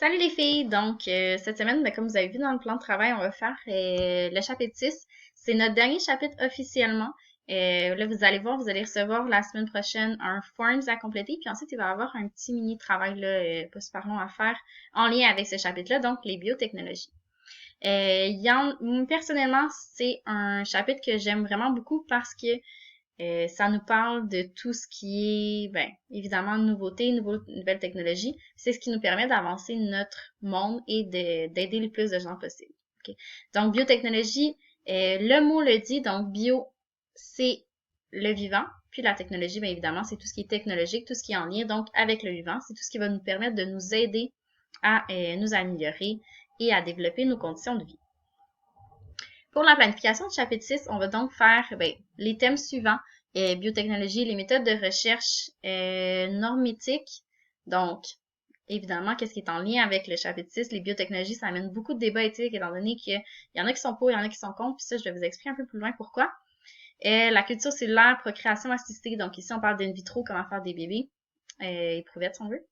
Salut les filles! Donc, cette semaine, comme vous avez vu dans le plan de travail, on va faire le chapitre 6. C'est notre dernier chapitre officiellement. Là, vous allez voir, vous allez recevoir la semaine prochaine un forms à compléter, puis ensuite, il va y avoir un petit mini-travail, là, pas super long à faire, en lien avec ce chapitre-là, donc les biotechnologies. Personnellement, c'est un chapitre que j'aime vraiment beaucoup parce que ça nous parle de tout ce qui est, évidemment, nouveautés, nouvelles technologies. C'est ce qui nous permet d'avancer notre monde et d'aider le plus de gens possible. Okay? Donc, biotechnologie, le mot le dit, donc bio, c'est le vivant, puis la technologie, bien évidemment, c'est tout ce qui est technologique, tout ce qui est en lien, donc, avec le vivant. C'est tout ce qui va nous permettre de nous aider à nous améliorer et à développer nos conditions de vie. Pour la planification du chapitre 6, on va donc faire les thèmes suivants. Biotechnologie, les méthodes de recherche normétiques. Donc, évidemment, qu'est-ce qui est en lien avec le chapitre 6? Les biotechnologies, ça amène beaucoup de débats éthiques, étant donné qu'il y en a qui sont pour, il y en a qui sont contre, puis ça, je vais vous expliquer un peu plus loin pourquoi. La culture cellulaire, procréation assistée. Donc, ici, on parle d'in vitro, comment faire des bébés. Éprouvettes, si on veut.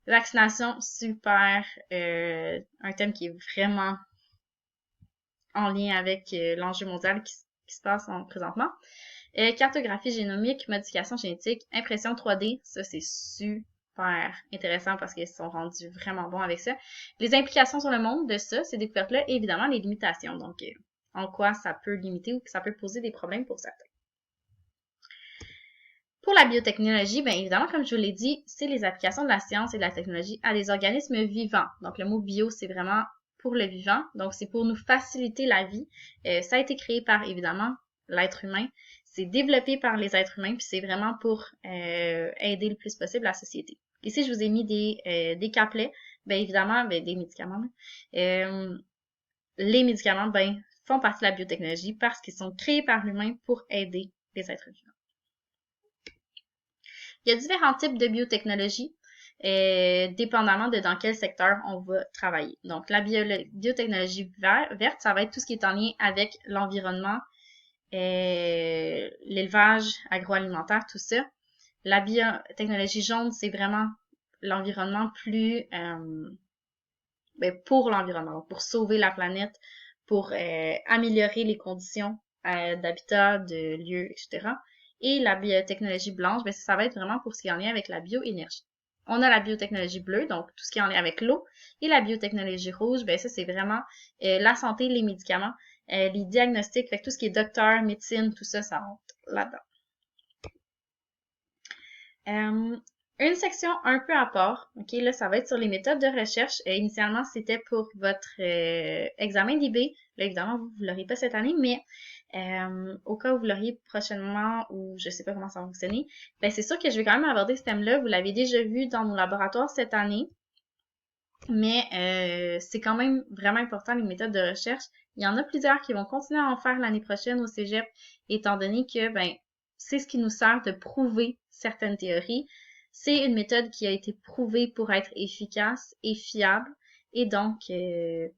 Vaccination, super. Un thème qui est vraiment en lien avec l'enjeu mondial qui se passe présentement. Cartographie génomique, modification génétique, impression 3D, ça c'est super intéressant parce qu'ils sont rendus vraiment bons avec ça. Les implications sur le monde de ça, ces découvertes-là, et évidemment les limitations, donc en quoi ça peut limiter ou que ça peut poser des problèmes pour certains. Pour la biotechnologie, bien évidemment, comme je vous l'ai dit, c'est les applications de la science et de la technologie à des organismes vivants. Donc le mot bio, c'est vraiment pour le vivant, donc c'est pour nous faciliter la vie. Ça a été créé par, évidemment, l'être humain. C'est développé par les êtres humains, puis c'est vraiment pour aider le plus possible la société. Ici, je vous ai mis des caplets, bien évidemment, des médicaments. Les médicaments, font partie de la biotechnologie parce qu'ils sont créés par l'humain pour aider les êtres vivants. Il y a différents types de biotechnologie, dépendamment de dans quel secteur on va travailler. Donc, la biotechnologie verte, ça va être tout ce qui est en lien avec l'environnement, l'élevage agroalimentaire, tout ça. La biotechnologie jaune, c'est vraiment l'environnement plus pour l'environnement, pour sauver la planète, pour améliorer les conditions d'habitat, de lieux, etc. Et la biotechnologie blanche, ça va être vraiment pour ce qui est en lien avec la bioénergie. On a la biotechnologie bleue, donc tout ce qui est en lien avec l'eau. Et la biotechnologie rouge, ça c'est vraiment la santé, les médicaments, les diagnostics, fait que tout ce qui est docteur, médecine, tout ça, ça rentre là-dedans. Une section un peu à part, ok, là, ça va être sur les méthodes de recherche. Initialement, c'était pour votre examen d'IB. Là, évidemment, vous ne l'aurez pas cette année, mais au cas où vous l'auriez prochainement, ou je sais pas comment ça va fonctionner, c'est sûr que je vais quand même aborder ce thème-là. Vous l'avez déjà vu dans nos laboratoires cette année, mais c'est quand même vraiment important, les méthodes de recherche. Il y en a plusieurs qui vont continuer à en faire l'année prochaine au cégep, étant donné que, c'est ce qui nous sert de prouver certaines théories. C'est une méthode qui a été prouvée pour être efficace et fiable, et donc,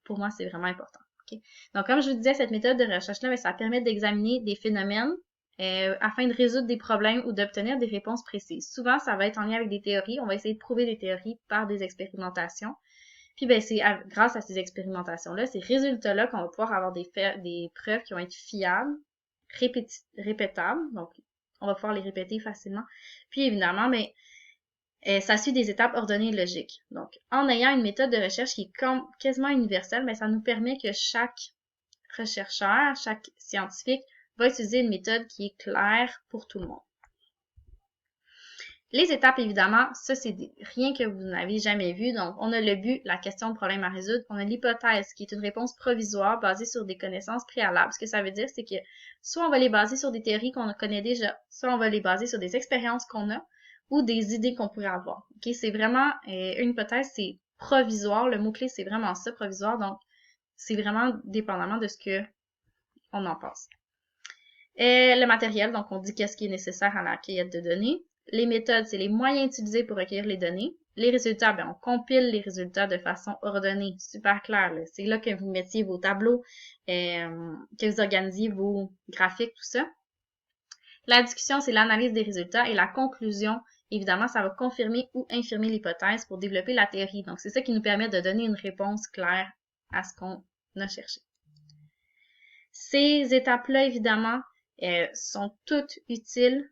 pour moi, c'est vraiment important. Okay? Donc, comme je vous disais, cette méthode de recherche-là, ça permet d'examiner des phénomènes afin de résoudre des problèmes ou d'obtenir des réponses précises. Souvent, ça va être en lien avec des théories. On va essayer de prouver des théories par des expérimentations. Puis, c'est grâce à ces expérimentations-là, ces résultats-là, qu'on va pouvoir avoir des preuves qui vont être fiables, répétables. Donc, on va pouvoir les répéter facilement. Puis, évidemment, ça suit des étapes ordonnées et logiques. Donc, en ayant une méthode de recherche qui est quasiment universelle, ça nous permet que chaque chercheur, chaque scientifique va utiliser une méthode qui est claire pour tout le monde. Les étapes, évidemment, ça, c'est rien que vous n'avez jamais vu. Donc, on a le but, la question de problème à résoudre. On a l'hypothèse, qui est une réponse provisoire basée sur des connaissances préalables. Ce que ça veut dire, c'est que soit on va les baser sur des théories qu'on connaît déjà, soit on va les baser sur des expériences qu'on a ou des idées qu'on pourrait avoir. Okay? C'est vraiment, une hypothèse, c'est provisoire. Le mot-clé, c'est vraiment ça, provisoire. Donc, c'est vraiment dépendamment de ce que on en pense. Le matériel, donc on dit qu'est-ce qui est nécessaire à la cueillette de données. Les méthodes, c'est les moyens utilisés pour recueillir les données. Les résultats, on compile les résultats de façon ordonnée, super clair. C'est là que vous mettiez vos tableaux, que vous organisiez vos graphiques, tout ça. La discussion, c'est l'analyse des résultats et la conclusion évidemment, ça va confirmer ou infirmer l'hypothèse pour développer la théorie. Donc, c'est ça qui nous permet de donner une réponse claire à ce qu'on a cherché. Ces étapes-là, évidemment, sont toutes utiles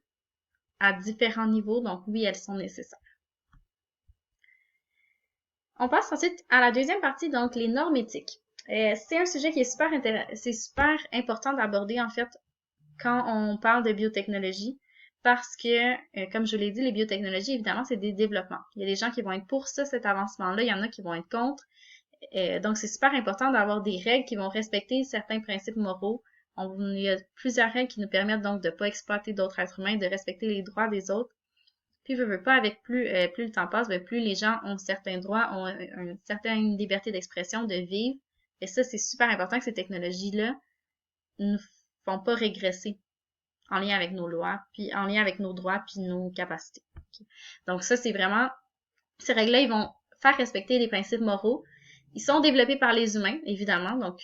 à différents niveaux, donc oui, elles sont nécessaires. On passe ensuite à la deuxième partie, donc les normes éthiques. C'est un sujet qui est super important d'aborder, en fait, quand on parle de biotechnologie, parce que, comme je l'ai dit, les biotechnologies, évidemment, c'est des développements. Il y a des gens qui vont être pour ça, cet avancement-là, il y en a qui vont être contre. Donc, c'est super important d'avoir des règles qui vont respecter certains principes moraux. Il y a plusieurs règles qui nous permettent donc de ne pas exploiter d'autres êtres humains, de respecter les droits des autres. Puis, veux pas, avec plus le temps passe, plus les gens ont certains droits, ont une certaine liberté d'expression, de vivre. Et ça, c'est super important que ces technologies-là ne font pas régresser en lien avec nos lois, puis en lien avec nos droits, puis nos capacités. Okay. Donc ça, c'est vraiment... Ces règles-là, ils vont faire respecter les principes moraux. Ils sont développés par les humains, évidemment. Donc,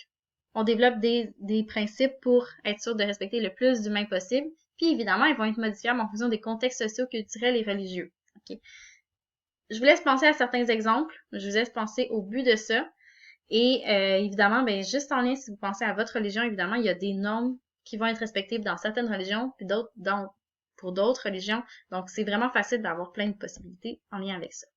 on développe des principes pour être sûr de respecter le plus d'humains possible. Puis, évidemment, ils vont être modifiables en fonction des contextes sociaux, culturels et religieux. Okay. Je vous laisse penser à certains exemples. Je vous laisse penser au but de ça. Et évidemment, ben juste en lien, si vous pensez à votre religion, évidemment, il y a des normes qui vont être respectées dans certaines religions, puis d'autres pour d'autres religions. Donc, c'est vraiment facile d'avoir plein de possibilités en lien avec ça.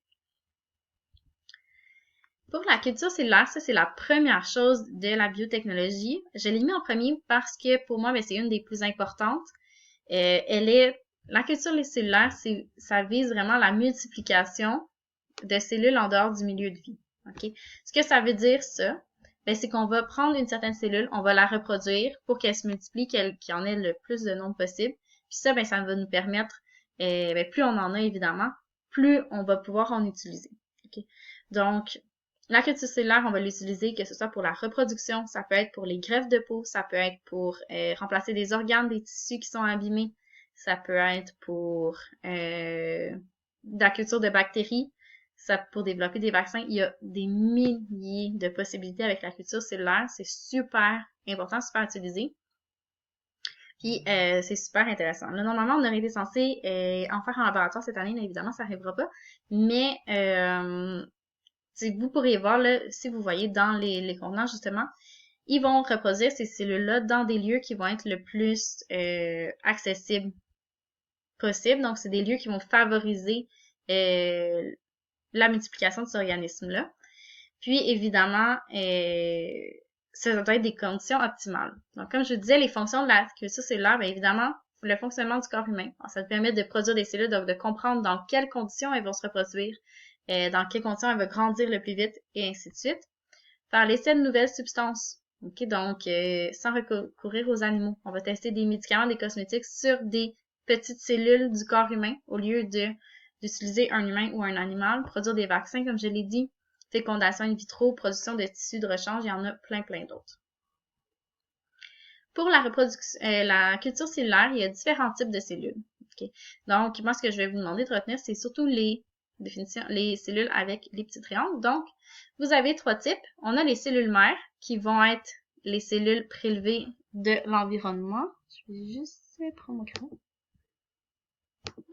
Pour la culture cellulaire, ça, c'est la première chose de la biotechnologie. Je l'ai mis en premier parce que, pour moi, ben, c'est une des plus importantes. La culture cellulaire, ça vise vraiment la multiplication de cellules en dehors du milieu de vie. Okay? Ce que ça veut dire, ça, ben, c'est qu'on va prendre une certaine cellule, on va la reproduire pour qu'elle se multiplie, qu'il y en ait le plus de nombre possible. Puis ça, ben, ça va nous permettre, ben, plus on en a, évidemment, plus on va pouvoir en utiliser. Okay? Donc, la culture cellulaire, on va l'utiliser, que ce soit pour la reproduction, ça peut être pour les greffes de peau, ça peut être pour remplacer des organes, des tissus qui sont abîmés, ça peut être pour la culture de bactéries, ça, pour développer des vaccins. Il y a des milliers de possibilités avec la culture cellulaire. C'est super important, super utilisé. Puis, c'est super intéressant. Là, normalement, on aurait été censé en faire en laboratoire cette année. Là, évidemment, ça n'arrivera pas. Mais, vous pourriez voir, là, si vous voyez dans les contenants, justement, ils vont reproduire ces cellules-là dans des lieux qui vont être le plus accessibles possible. Donc, c'est des lieux qui vont favoriser la multiplication de ces organismes-là. Puis, évidemment, ça doit être des conditions optimales. Donc, comme je vous disais, les fonctions de la culture cellulaire, bien évidemment, le fonctionnement du corps humain. Alors, ça te permet de produire des cellules, donc de comprendre dans quelles conditions elles vont se reproduire, dans quelles conditions elles vont grandir le plus vite, et ainsi de suite. Faire l'essai de nouvelles substances. Okay? Donc, sans recourir aux animaux. On va tester des médicaments, des cosmétiques sur des petites cellules du corps humain au lieu d'utiliser un humain ou un animal. Produire des vaccins, comme je l'ai dit. Fécondation in vitro, production de tissus de rechange, il y en a plein d'autres. Pour la culture cellulaire, il y a différents types de cellules. Okay? Donc, moi, ce que je vais vous demander de retenir, c'est surtout les cellules avec les petits triangles. Donc, vous avez trois types. On a les cellules mères, qui vont être les cellules prélevées de l'environnement. Je vais juste prendre mon crayon.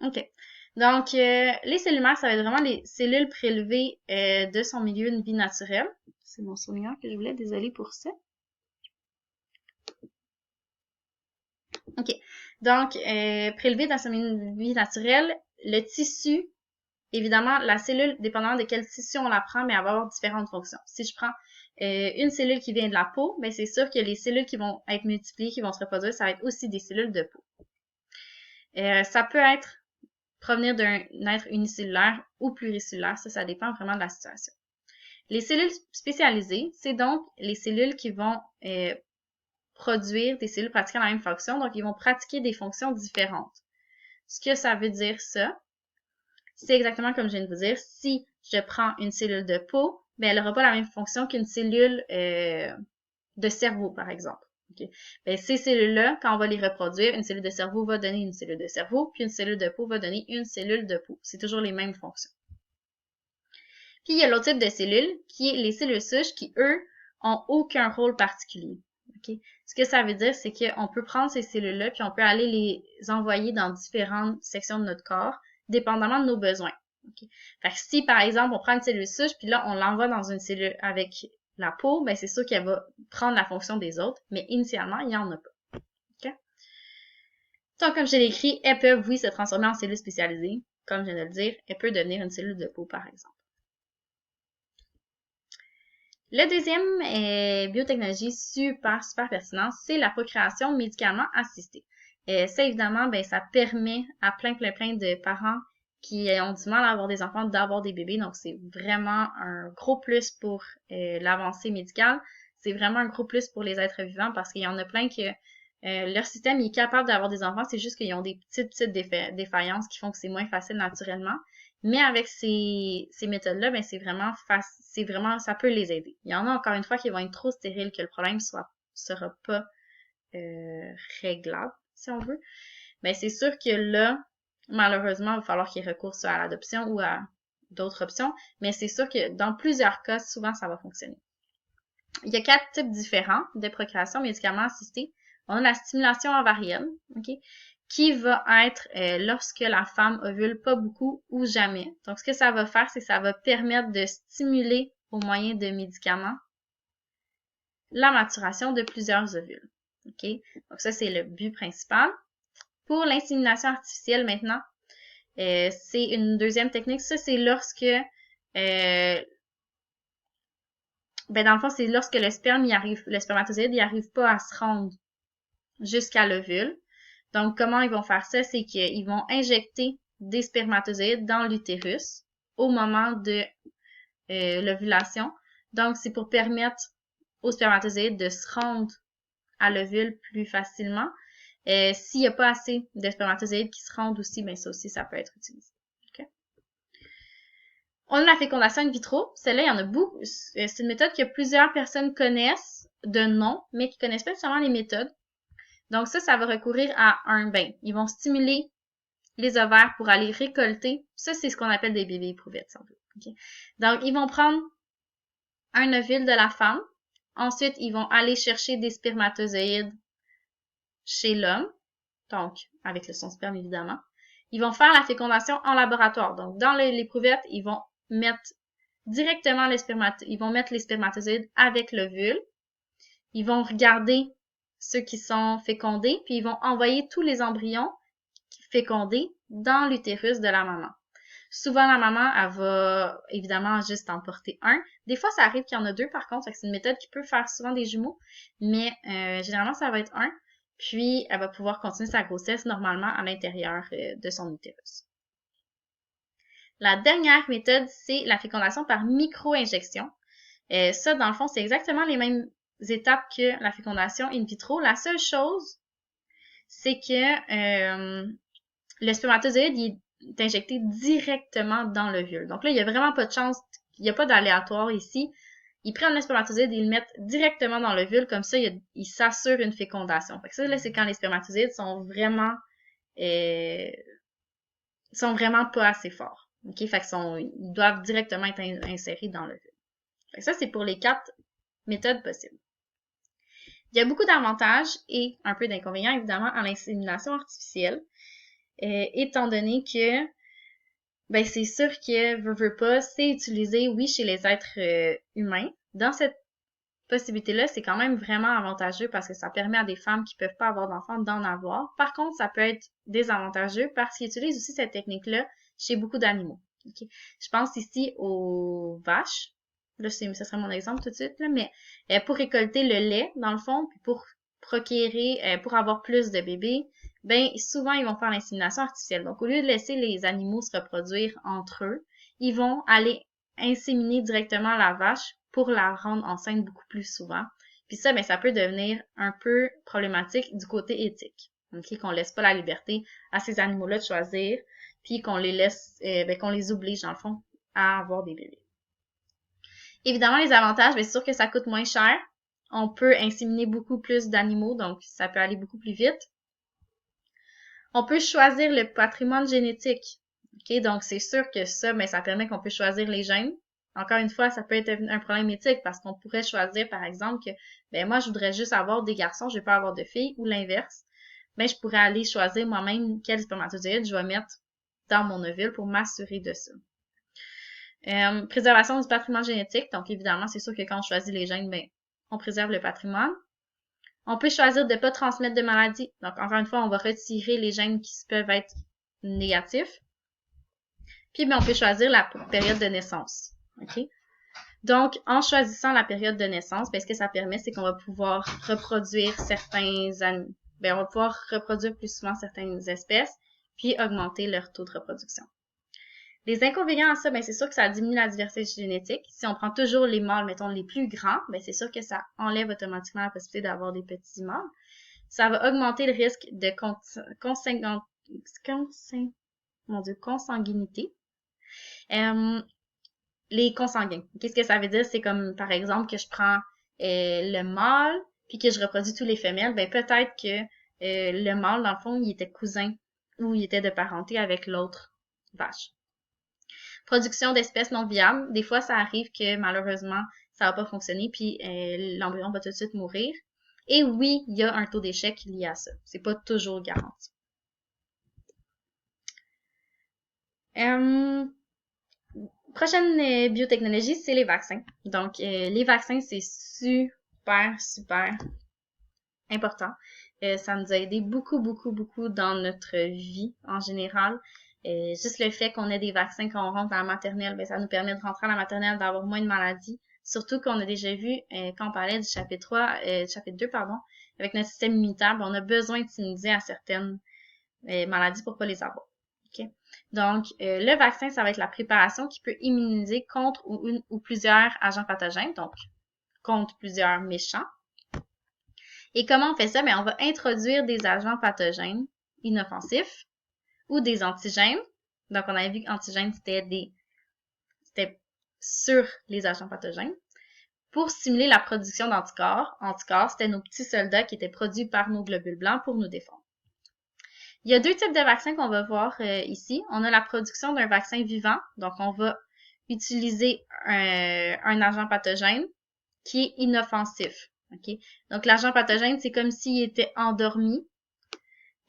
OK. Donc, les cellules mères, ça va être vraiment les cellules prélevées de son milieu de vie naturelle. C'est mon souvenir que je voulais, désolée pour ça. OK. Donc, prélevées dans son milieu de vie naturelle, le tissu, évidemment, la cellule, dépendamment de quel tissu on la prend, mais elle va avoir différentes fonctions. Si je prends une cellule qui vient de la peau, bien, c'est sûr que les cellules qui vont être multipliées, qui vont se reproduire, ça va être aussi des cellules de peau. Ça peut provenir d'un être unicellulaire ou pluricellulaire, ça dépend vraiment de la situation. Les cellules spécialisées, c'est donc les cellules qui vont produire des cellules pratiquant la même fonction, donc ils vont pratiquer des fonctions différentes. Ce que ça veut dire, ça, c'est exactement comme je viens de vous dire, si je prends une cellule de peau, bien, elle n'aura pas la même fonction qu'une cellule de cerveau, par exemple. Okay. Bien, ces cellules-là, quand on va les reproduire, une cellule de cerveau va donner une cellule de cerveau, puis une cellule de peau va donner une cellule de peau. C'est toujours les mêmes fonctions. Puis, il y a l'autre type de cellules, qui est les cellules souches, qui, eux, ont aucun rôle particulier. Okay? Ce que ça veut dire, c'est qu'on peut prendre ces cellules-là, puis on peut aller les envoyer dans différentes sections de notre corps, dépendamment de nos besoins. Okay? Fait que si, par exemple, on prend une cellule souche, puis là, on l'envoie dans une cellule avec la peau, ben c'est sûr qu'elle va prendre la fonction des autres, mais initialement, il n'y en a pas. Okay? Donc, comme je l'ai écrit, elles peuvent, oui, se transformer en cellules spécialisées. Comme je viens de le dire, elle peut devenir une cellule de peau, par exemple. Le deuxième biotechnologie super pertinent, c'est la procréation médicalement assistée. Ça, évidemment, ben, ça permet à plein de parents qui ont du mal à avoir des enfants d'avoir des bébés. Donc, c'est vraiment un gros plus pour l'avancée médicale. C'est vraiment un gros plus pour les êtres vivants parce qu'il y en a plein que leur système est capable d'avoir des enfants. C'est juste qu'ils ont des petites défaillances qui font que c'est moins facile naturellement. Mais avec ces méthodes-là, ben c'est vraiment ça peut les aider. Il y en a encore une fois qui vont être trop stériles que le problème sera pas réglable, si on veut. Ben c'est sûr que là, malheureusement, il va falloir qu'il y ait recours soit à l'adoption ou à d'autres options, mais c'est sûr que dans plusieurs cas, souvent ça va fonctionner. Il y a 4 types différents de procréation médicalement assistée. On a la stimulation ovarienne, ok, qui va être lorsque la femme ovule pas beaucoup ou jamais. Donc, ce que ça va faire, c'est que ça va permettre de stimuler au moyen de médicaments la maturation de plusieurs ovules. OK? Donc, ça, c'est le but principal. Pour l'insémination artificielle, maintenant, c'est une deuxième technique. Ça, c'est lorsque dans le fond, c'est lorsque le spermatozoïde, il arrive pas à se rendre jusqu'à l'ovule. Donc, comment ils vont faire ça? C'est qu'ils vont injecter des spermatozoïdes dans l'utérus au moment de l'ovulation. Donc, c'est pour permettre aux spermatozoïdes de se rendre à l'ovule plus facilement. S'il n'y a pas assez de spermatozoïdes qui se rendent aussi, ben ça aussi, ça peut être utilisé. Okay? On a la fécondation in vitro. Celle-là, il y en a beaucoup. C'est une méthode que plusieurs personnes connaissent de nom, mais qui connaissent pas nécessairement les méthodes. Donc ça va recourir à un bain. Ils vont stimuler les ovaires pour aller récolter. Ça, c'est ce qu'on appelle des bébés éprouvettes, si on veut. Okay? Donc, ils vont prendre un ovule de la femme. Ensuite, ils vont aller chercher des spermatozoïdes chez l'homme. Donc, avec son sperme, évidemment. Ils vont faire la fécondation en laboratoire. Donc, dans l'éprouvette, ils vont mettre directement ils vont mettre les spermatozoïdes avec l'ovule. Ils vont regarder ceux qui sont fécondés, puis ils vont envoyer tous les embryons fécondés dans l'utérus de la maman. Souvent, la maman, elle va évidemment juste en porter un. Des fois, ça arrive qu'il y en a deux, par contre, c'est une méthode qui peut faire souvent des jumeaux, mais généralement, ça va être un. Puis, elle va pouvoir continuer sa grossesse normalement à l'intérieur de son utérus. La dernière méthode, c'est la fécondation par micro-injection. Ça, dans le fond, c'est exactement les mêmes étapes que la fécondation in vitro. La seule chose, c'est que le spermatozoïde il est injecté directement dans l'ovule. Donc là, il n'y a vraiment pas de chance, il n'y a pas d'aléatoire ici. Ils prennent le spermatozoïde et ils le mettent directement dans l'ovule, comme ça, ils s'assurent une fécondation. Fait que ça, là, c'est quand les spermatozoïdes sont vraiment pas assez forts. OK? Fait que ils doivent directement être insérés dans l'ovule. Fait que ça, c'est pour les 4 méthodes possibles. Il y a beaucoup d'avantages et un peu d'inconvénients, évidemment, à l'insémination artificielle, étant donné que, ben, c'est sûr que, veut pas, c'est utilisé, oui, chez les êtres humains. Dans cette possibilité-là, c'est quand même vraiment avantageux parce que ça permet à des femmes qui peuvent pas avoir d'enfants d'en avoir. Par contre, ça peut être désavantageux parce qu'ils utilisent aussi cette technique-là chez beaucoup d'animaux. Okay? Je pense ici aux vaches. Là, ce serait mon exemple tout de suite, là, mais pour récolter le lait, dans le fond, puis pour procréer, pour avoir plus de bébés, ben souvent, ils vont faire l'insémination artificielle. Donc, au lieu de laisser les animaux se reproduire entre eux, ils vont aller inséminer directement la vache pour la rendre enceinte beaucoup plus souvent. Puis ça, ben ça peut devenir un peu problématique du côté éthique. Okay? Qu'on laisse pas la liberté à ces animaux-là de choisir, puis qu'on les laisse, qu'on les oblige, dans le fond, à avoir des bébés. Évidemment, les avantages, bien, c'est sûr que ça coûte moins cher. On peut inséminer beaucoup plus d'animaux, donc ça peut aller beaucoup plus vite. On peut choisir le patrimoine génétique. Okay? Donc, c'est sûr que ça, ben, ça permet qu'on peut choisir les gènes. Encore une fois, ça peut être un problème éthique parce qu'on pourrait choisir, par exemple, que ben moi, je voudrais juste avoir des garçons, je vais pas avoir de filles, ou l'inverse. Ben, je pourrais aller choisir moi-même quel spermatozoïde je vais mettre dans mon ovule pour m'assurer de ça. Préservation du patrimoine génétique. Donc, évidemment, c'est sûr que quand on choisit les gènes, ben, on préserve le patrimoine. On peut choisir de ne pas transmettre de maladie. Donc, encore une fois, on va retirer les gènes qui peuvent être négatifs. Puis, ben, on peut choisir la période de naissance. OK? Donc, en choisissant la période de naissance, ben, ce que ça permet, c'est qu'on va pouvoir reproduire on va pouvoir reproduire plus souvent certaines espèces, puis augmenter leur taux de reproduction. Les inconvénients à ça, ben, c'est sûr que ça diminue la diversité génétique. Si on prend toujours les mâles, mettons, les plus grands, ben, c'est sûr que ça enlève automatiquement la possibilité d'avoir des petits mâles. Ça va augmenter le risque de consanguinité. Les consanguins. Qu'est-ce que ça veut dire? C'est comme, par exemple, que je prends le mâle, puis que je reproduis tous les femelles. Ben, peut-être que le mâle, dans le fond, il était cousin ou il était de parenté avec l'autre vache. Production d'espèces non viables. Des fois, ça arrive que malheureusement, ça va pas fonctionner, puis l'embryon va tout de suite mourir. Et oui, il y a un taux d'échec lié à ça. C'est pas toujours garanti. Prochaine biotechnologie, c'est les vaccins. Donc, les vaccins, c'est super, super important. Ça nous a aidé beaucoup, beaucoup, beaucoup dans notre vie en général. Juste le fait qu'on ait des vaccins quand on rentre dans la maternelle, ben, ça nous permet de rentrer à la maternelle, d'avoir moins de maladies. Surtout qu'on a déjà vu, quand on parlait du chapitre 2, avec notre système immunitaire, ben, on a besoin de s'immuniser à certaines maladies pour pas les avoir. Okay? Donc, le vaccin, ça va être la préparation qui peut immuniser contre ou plusieurs agents pathogènes, donc contre plusieurs méchants. Et comment on fait ça? Bien, on va introduire des agents pathogènes inoffensifs ou des antigènes. Donc, on avait vu qu'antigènes, c'était sur les agents pathogènes. Pour stimuler la production d'anticorps. Anticorps, c'était nos petits soldats qui étaient produits par nos globules blancs pour nous défendre. Il y a deux types de vaccins qu'on va voir ici. On a la production d'un vaccin vivant. Donc, on va utiliser un agent pathogène qui est inoffensif. Okay? Donc, l'agent pathogène, c'est comme s'il était endormi.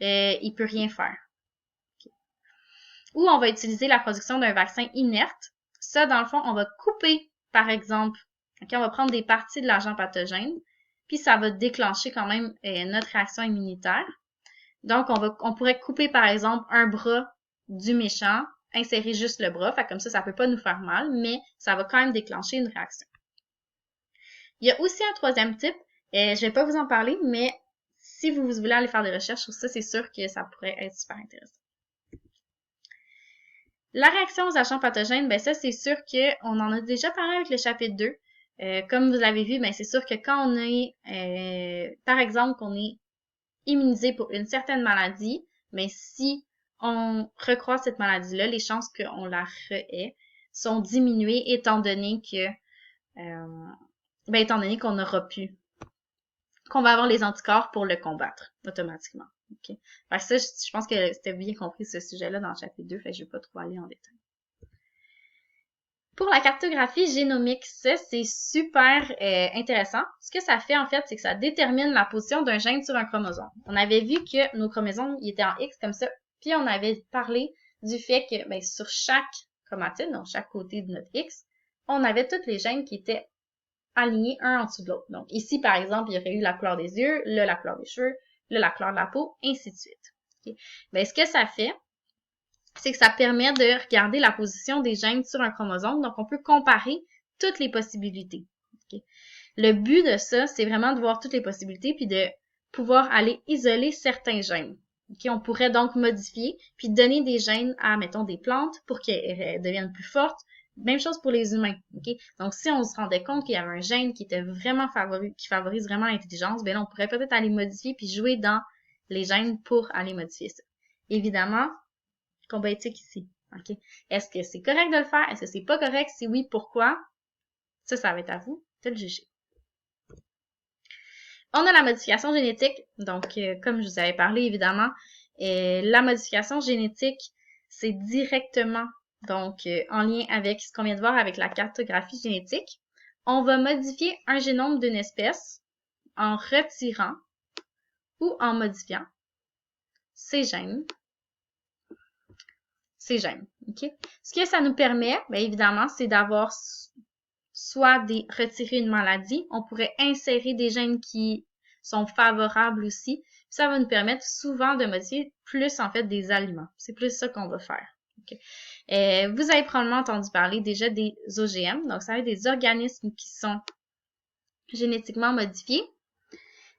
Il peut rien faire. Okay. Ou on va utiliser la production d'un vaccin inerte. Ça, dans le fond, on va couper, par exemple, okay? On va prendre des parties de l'agent pathogène, puis ça va déclencher quand même notre réaction immunitaire. Donc, on pourrait couper, par exemple, un bras du méchant, insérer juste le bras, fait comme ça peut pas nous faire mal, mais ça va quand même déclencher une réaction. Il y a aussi un troisième type, je vais pas vous en parler, mais si vous voulez aller faire des recherches sur ça, c'est sûr que ça pourrait être super intéressant. La réaction aux agents pathogènes, ben ça, c'est sûr qu'on en a déjà parlé avec le chapitre 2. Comme vous avez vu, ben c'est sûr que quand on est, par exemple, qu'on est immunisé pour une certaine maladie, mais si on recroise cette maladie-là, les chances qu'on la re-ait sont diminuées étant donné qu'on aura qu'on va avoir les anticorps pour le combattre automatiquement. Okay? Fait que ça, je pense que c'était bien compris ce sujet-là dans le chapitre 2, fait que je vais pas trop aller en détail. Pour la cartographie génomique, ça, c'est super intéressant. Ce que ça fait, en fait, c'est que ça détermine la position d'un gène sur un chromosome. On avait vu que nos chromosomes, ils étaient en X comme ça, puis on avait parlé du fait que ben, sur chaque chromatide, donc chaque côté de notre X, on avait tous les gènes qui étaient alignés un en dessous de l'autre. Donc ici, par exemple, il y aurait eu la couleur des yeux, là, la couleur des cheveux, là, la couleur de la peau, ainsi de suite. Okay? Ben, ce que ça fait, c'est que ça permet de regarder la position des gènes sur un chromosome. Donc, on peut comparer toutes les possibilités. Okay? Le but de ça, c'est vraiment de voir toutes les possibilités puis de pouvoir aller isoler certains gènes. Okay? On pourrait donc modifier puis donner des gènes à, mettons, des plantes pour qu'elles deviennent plus fortes. Même chose pour les humains. Okay? Donc, si on se rendait compte qu'il y avait un gène qui était vraiment qui favorise vraiment l'intelligence, ben là, on pourrait peut-être aller modifier puis jouer dans les gènes pour aller modifier ça. Évidemment, combat éthique ici. Okay? Est-ce que c'est correct de le faire? Est-ce que c'est pas correct? Si oui, pourquoi? Ça va être à vous de le juger. On a la modification génétique. Donc, comme je vous avais parlé, évidemment, la modification génétique, c'est directement donc en lien avec ce qu'on vient de voir avec la cartographie génétique. On va modifier un génome d'une espèce en retirant ou en modifiant ses gènes ces gènes. OK? Ce que ça nous permet, bien évidemment, c'est d'avoir soit retirer une maladie, on pourrait insérer des gènes qui sont favorables aussi. Puis ça va nous permettre souvent de modifier plus en fait des aliments. C'est plus ça qu'on va faire. Okay. Vous avez probablement entendu parler déjà des OGM, donc ça va être des organismes qui sont génétiquement modifiés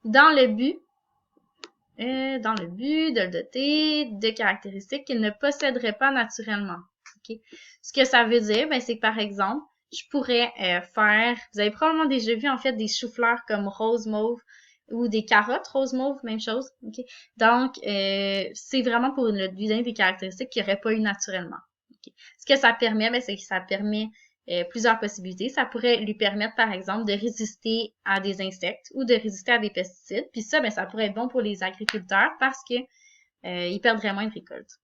dans le but de le doter de caractéristiques qu'il ne posséderait pas naturellement. Okay. Ce que ça veut dire, ben, c'est que par exemple, je pourrais faire, vous avez probablement déjà vu en fait des choux-fleurs comme rose mauve ou des carottes rose mauve, même chose. Okay. Donc, c'est vraiment pour lui donner des caractéristiques qu'il n'y aurait pas eu naturellement. Okay. Ce que ça permet, ben, c'est que ça permet plusieurs possibilités. Ça pourrait lui permettre, par exemple, de résister à des insectes ou de résister à des pesticides. Puis ça, ben, ça pourrait être bon pour les agriculteurs parce que ils perdraient moins de récoltes.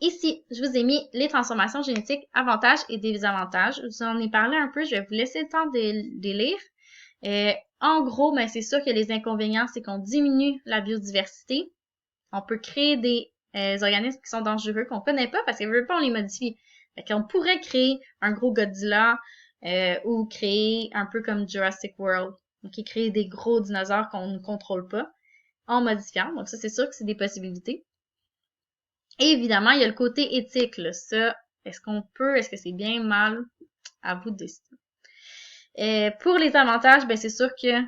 Ici, je vous ai mis les transformations génétiques, avantages et désavantages. Je vous en ai parlé un peu, je vais vous laisser le temps de lire. En gros, ben, c'est sûr que les inconvénients, c'est qu'on diminue la biodiversité. On peut créer des organismes qui sont dangereux, qu'on connaît pas parce qu'on veut pas, on les modifie. Fait qu'on pourrait créer un gros Godzilla ou créer un peu comme Jurassic World. Donc, créer des gros dinosaures qu'on ne contrôle pas en modifiant. Donc, ça, c'est sûr que c'est des possibilités. Et évidemment, il y a le côté éthique. Là. Ça, est-ce que c'est bien, mal? À vous de décider. Pour les avantages, ben, c'est sûr que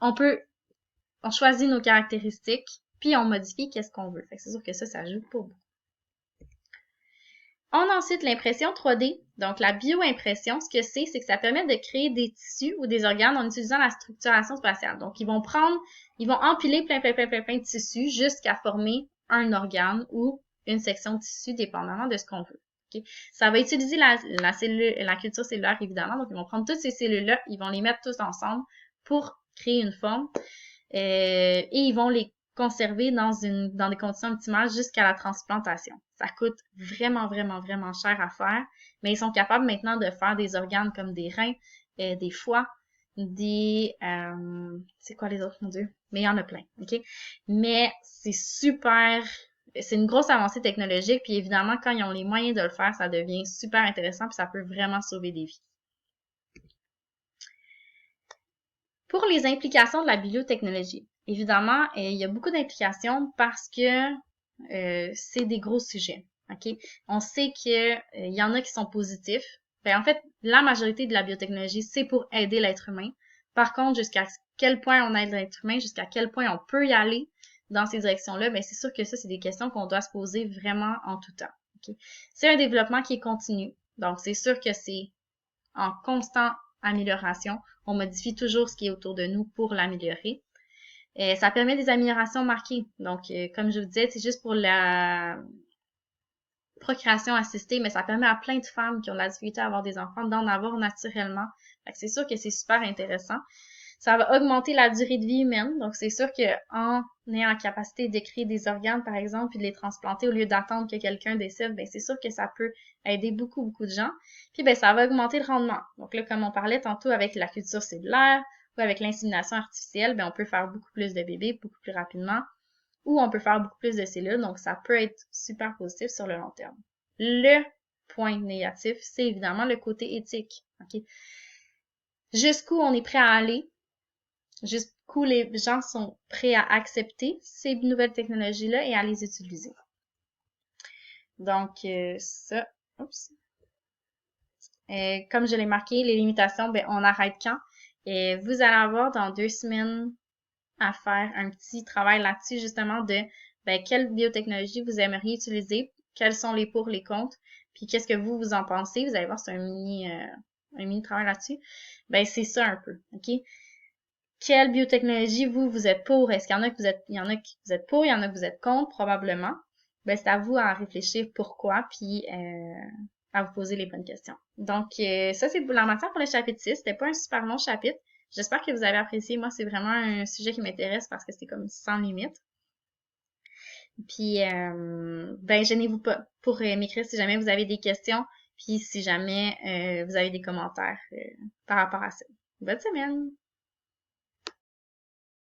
on choisit nos caractéristiques, puis on modifie qu'est-ce qu'on veut. Fait que c'est sûr que ça joue pour beaucoup. On a ensuite l'impression 3D. Donc, la bioimpression, ce que c'est que ça permet de créer des tissus ou des organes en utilisant la structuration spatiale. Donc, ils vont empiler plein de tissus jusqu'à former un organe ou une section de tissu, dépendamment de ce qu'on veut. Okay? Ça va utiliser la culture cellulaire, évidemment. Donc, ils vont prendre toutes ces cellules-là, ils vont les mettre tous ensemble pour créer une forme. Et ils vont les conserver dans des conditions optimales jusqu'à la transplantation. Ça coûte vraiment cher à faire, mais ils sont capables maintenant de faire des organes comme des reins, des foie, c'est quoi les autres, mon Dieu? Mais il y en a plein, ok? Mais c'est une grosse avancée technologique, puis évidemment, quand ils ont les moyens de le faire, ça devient super intéressant, puis ça peut vraiment sauver des vies. Pour les implications de la biotechnologie, évidemment, il y a beaucoup d'implications parce que c'est des gros sujets. Okay? On sait que y en a qui sont positifs. En fait, la majorité de la biotechnologie, c'est pour aider l'être humain. Par contre, jusqu'à quel point on aide l'être humain, jusqu'à quel point on peut y aller dans ces directions-là, ben c'est sûr que ça, c'est des questions qu'on doit se poser vraiment en tout temps. Okay? C'est un développement qui est continu. Donc, c'est sûr que c'est en constante amélioration. On modifie toujours ce qui est autour de nous pour l'améliorer. Ça permet des améliorations marquées. Donc, comme je vous disais, c'est juste pour la procréation assistée, mais ça permet à plein de femmes qui ont de la difficulté à avoir des enfants d'en avoir naturellement. C'est sûr que c'est super intéressant. Ça va augmenter la durée de vie humaine. Donc, c'est sûr qu'en ayant la capacité de créer des organes, par exemple, puis de les transplanter au lieu d'attendre que quelqu'un décède, ben c'est sûr que ça peut aider beaucoup de gens. Puis, ben ça va augmenter le rendement. Donc là, comme on parlait tantôt avec la culture cellulaire ou avec l'insémination artificielle, ben on peut faire beaucoup plus de bébés beaucoup plus rapidement ou on peut faire beaucoup plus de cellules. Donc, ça peut être super positif sur le long terme. Le point négatif, c'est évidemment le côté éthique. Okay? Jusqu'où on est prêt à aller, jusqu'où les gens sont prêts à accepter ces nouvelles technologies-là et à les utiliser. Donc, ça, comme je l'ai marqué, les limitations, ben, on arrête quand? Et vous allez avoir dans 2 semaines à faire un petit travail là-dessus, justement, de quelle biotechnologie vous aimeriez utiliser, quels sont les pour, les contre, puis qu'est-ce que vous en pensez. Vous allez voir, c'est un mini travail là-dessus. Ben, c'est ça un peu, OK? Quelle biotechnologie vous êtes pour? Est-ce qu'il y en a que vous êtes pour, il y en a que vous êtes contre, probablement. Ben, c'est à vous à réfléchir pourquoi, puis à vous poser les bonnes questions. Donc, ça, c'est la matière pour le chapitre 6. C'était pas un super long chapitre. J'espère que vous avez apprécié. Moi, c'est vraiment un sujet qui m'intéresse parce que c'est comme sans limite. Puis, gênez-vous pas pour m'écrire si jamais vous avez des questions, puis si jamais vous avez des commentaires par rapport à ça. Bonne semaine!